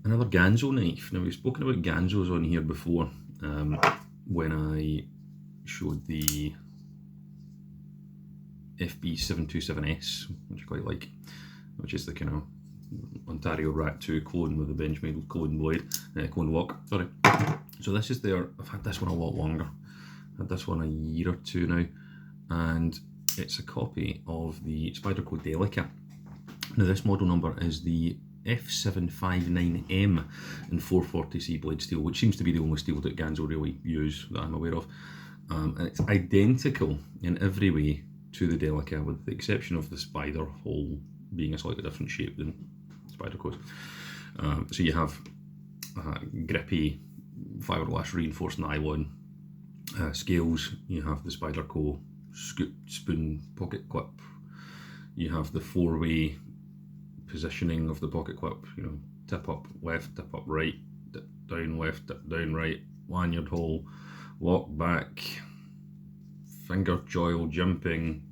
Another Ganzo knife. Now, we've spoken about Ganzos on here before when I showed the F759M, which I quite like, which is the kind of Ontario Rat 2 clone with the Benchmade clone blade, clone lock, sorry. So this is their, I've had this one a lot longer. I've had this one a year or two now, and it's a copy of the Spyderco Delica. Now this model number is the F759M in 440C blade steel, which seems to be the only steel that Ganzo really use that I'm aware of. And it's identical in every way to the Delica, with the exception of the spider hole being a slightly different shape than Spyderco's. So you have grippy fiberglass reinforced nylon scales, you have the Spyderco scoop spoon pocket clip, you have the four-way positioning of the pocket clip, you know, tip up left, tip up right, dip down left, dip down right, lanyard hole, lock back, finger choil, jumping.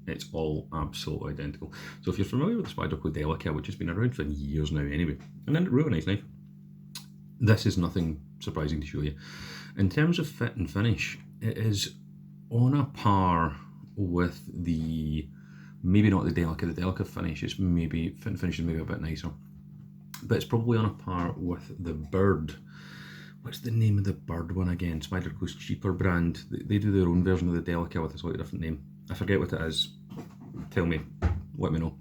It's all absolutely identical. So if you're familiar with the Spyderco Delica, which has been around for years now anyway, and then a really nice knife, this is nothing surprising to show you. In terms of fit and finish, it is on a par with the, maybe not the Delica. The Delica finish is maybe, fit and finish is maybe a bit nicer, but it's probably on a par with the Bird. What's the name of the Bird one again? Spyderco's cheaper brand. They do their own version of the Delica with a slightly different name. I forget what it is. Tell me, let me know.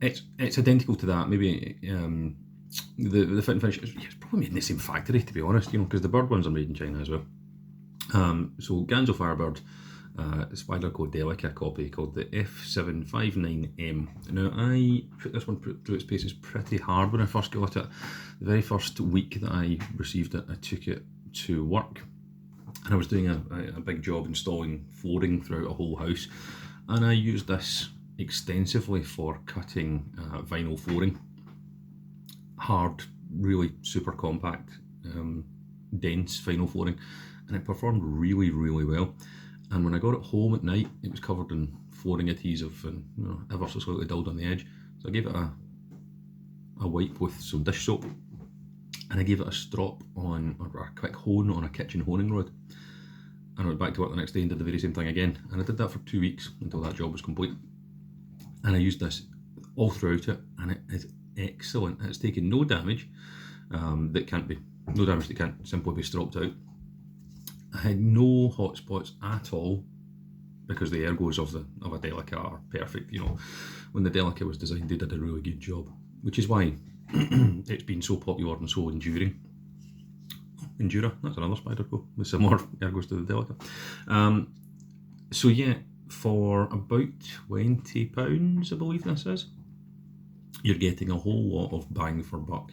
It's identical to that. Maybe the fit and finish is probably made in the same factory, to be honest. You know, because the Bird ones are made in China as well. So Ganzo Firebird, Spyderco Delica copy called the F759M. Now I put this one through its paces pretty hard when I first got it. The very first week that I received it, I took it to work, and I was doing a big job installing flooring throughout a whole house, and I used this extensively for cutting vinyl flooring. Hard, really super compact, dense vinyl flooring, and it performed really, really well. And when I got it home at night, it was covered in flooring adhesive and, you know, ever so slightly dulled on the edge. So I gave it a wipe with some dish soap, and I gave it a strop on, or a quick hone on a kitchen honing rod. And I went back to work the next day and did the very same thing again. And I did that for 2 weeks until that job was complete. And I used this all throughout it, and it is excellent. It's taken no damage no damage that can't simply be stropped out. I had no hot spots at all, because the ergos of a Delica are perfect. You know, when the Delica was designed, they did a really good job, which is why it's been so popular and so enduring. Endura, that's another Spyderco with similar ergos to the Delica. So yeah, for about £20, I believe this is, you're getting a whole lot of bang for buck.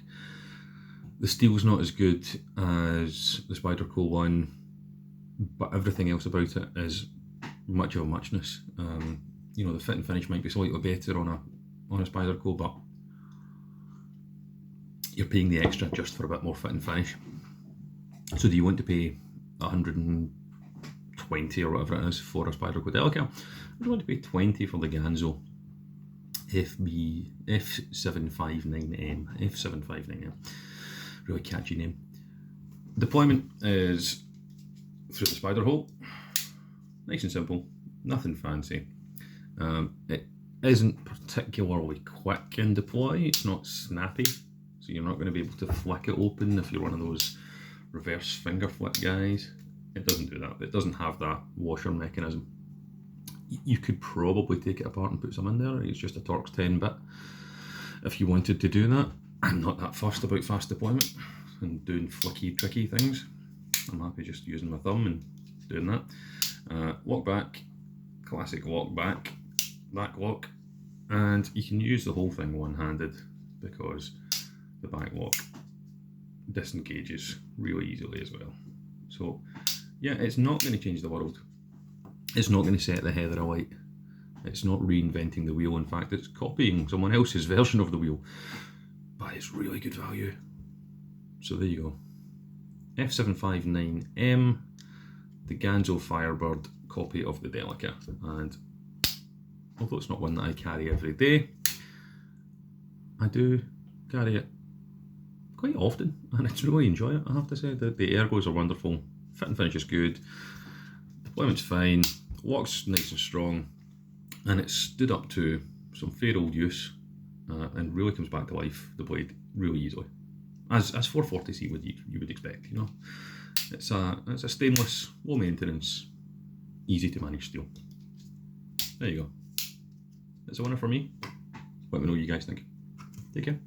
The steel's not as good as the Spyderco one, but everything else about it is much of a muchness. You know, the fit and finish might be slightly better on a Spyderco, but you're paying the extra just for a bit more fit and finish. So do you want to pay 120 or whatever it is for a Spyderco Delica? Or do you want to pay 20 for the Ganzo F759M? F759M. Really catchy name. Deployment is through the spider hole. Nice and simple, nothing fancy. It isn't particularly quick in deploy, it's not snappy, so you're not going to be able to flick it open if you're one of those reverse finger flick guys. It doesn't do that. It doesn't have that washer mechanism. You could probably take it apart and put some in there. It's just a Torx 10-bit if you wanted to do that. I'm not that fussed about fast deployment and doing flicky, tricky things. I'm happy just using my thumb and doing that. Lock back, classic lock back lock, and you can use the whole thing one-handed because the back lock disengages really easily as well. So yeah, it's not going to change the world. It's not going to set the heather alight. It's not reinventing the wheel. In fact, it's copying someone else's version of the wheel, but it's really good value. So there you go. F759M, the Ganzo Firebird copy of the Delica. And although it's not one that I carry every day, I do carry it quite often, and I really enjoy it, I have to say. The ergos are wonderful, fit and finish is good, deployment's fine, lock's nice and strong, and it's stood up to some fair old use, and really comes back to life, the blade, really easily. As 440C you would expect, you know. It's a stainless, low maintenance, easy to manage steel. There you go. It's a winner for me. Let me know what you guys think. Take care.